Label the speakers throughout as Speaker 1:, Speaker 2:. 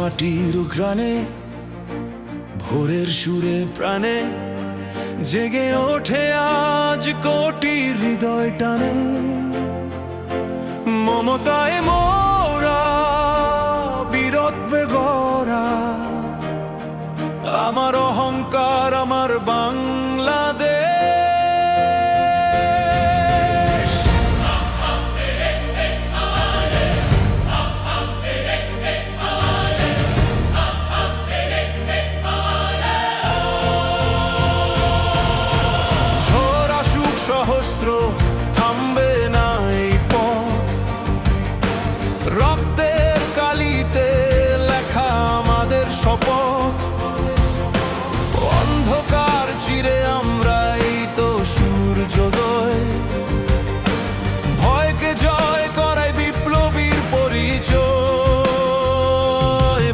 Speaker 1: মাটির ঘ্রাণে ভোরের সুরে প্রাণে জেগে ওঠে আজ কোটি হৃদয় টানে। মমতায় মোরা বীরত্বে গড়া আমার অহংকার, আমার বাংলাদেশ। সহস্র থামবে না এই পথ, রক্তের কালিতে লেখা আমাদের শপথ। অন্ধকার চিরে আমরা এই তো সূর্যোদয়, ভয়কে জয় করায় বিপ্লবীর পরিচয়।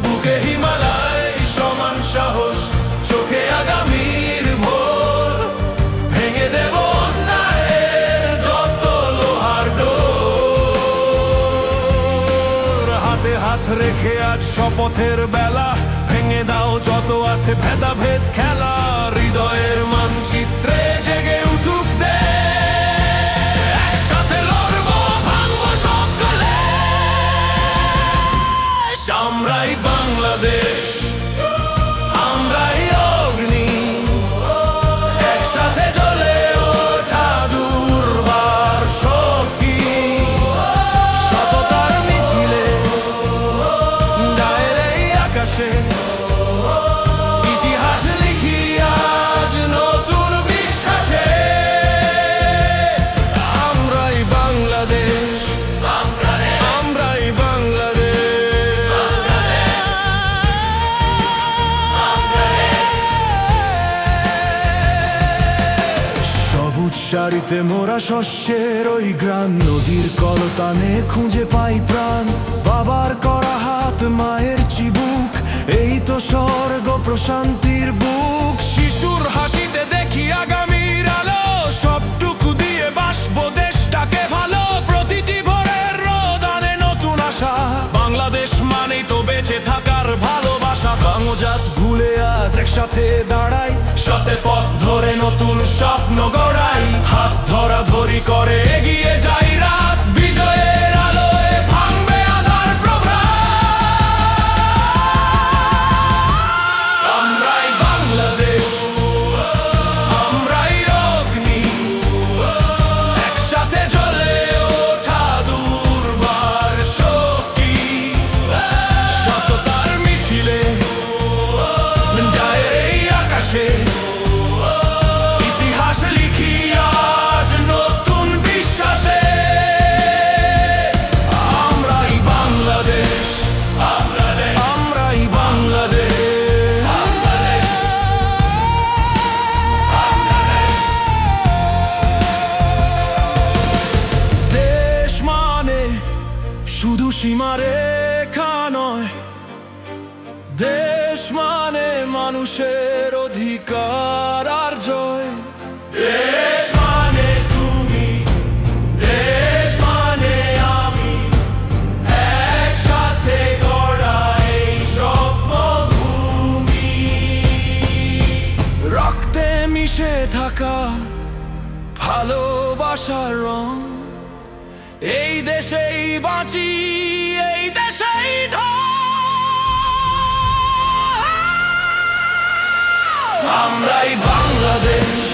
Speaker 1: বুকে হিমালয় সমান সাহস, চোখে আগামীর ভোর, ভেঙে দেব হাত রেখে আজ শপথের বেলা। ভেঙে দাও যত আছে ভেদাভেদ খেলা, হৃদয়ের মানচিত্রে জেগে উঠুক দেশ। একসাথে লড়বো, ভাঙবো সব কলেশ। আমরাই বাংলাদেশ, আমরাই অগ্নি, একসাথে জ্বলে ওঠা দুর্বার শক্তি। সততার মিছিলে ইতিহাস লিখি আজ নতুন বিশ্বাসে। আমরাই বাংলাদেশ, আমরাই বাংলাদেশ। সবুজ সারিতে মোরা শস্যের ওই গ্রাম, নদীর কলতানে খুঁজে পাই প্রাণ। বাবার করা হাত, মায়ের চিবুক, এই তো স্বর্গ প্রশান্তির বুক। শিশুর হাসিতে দেখি আগামীর আলো, সবটুকু দিয়ে বাসবো দেশটাকে ভালো। প্রতিটি ভোরের রোদ আনে নতুন আশা, বাংলাদেশ মানেই তো বেঁচে থাকার ভালোবাসা। বাংলাজাত ভুলে আজ একসাথে দাঁড়াই, সাথে পথ ধরে নতুন স্বপ্ন গড়াই। হাত ধরা ধরি করে এগিয়ে যাই রাত, বিজয়ের আলোয় ভাঙবে আধার প্রভাত। আমরাই বাংলাদেশ, আমরাই অগ্নি, একসাথে জ্বলে ওঠা দুর্বার শক্তি। সততার মিছিলে যায় এই আকাশে, ইতিহাস লিখি আজ নতুন বিশ্বাসে। আমরাই বাংলাদেশ, আমরাই বাংলাদেশ। দেশ মানে শুধু সীমারেখা নয়, দেশ মানে মানুষের অধিকার আর জয়। দেশ মানে তুমি, দেশ মানে আমি, একসাথে গড়া এই স্বপ্নভূমি। রক্তে মিশে থাকা ভালোবাসার রং, এই দেশেই বাঁচি, এই দেশেই আমরাই বাংলাদেশ।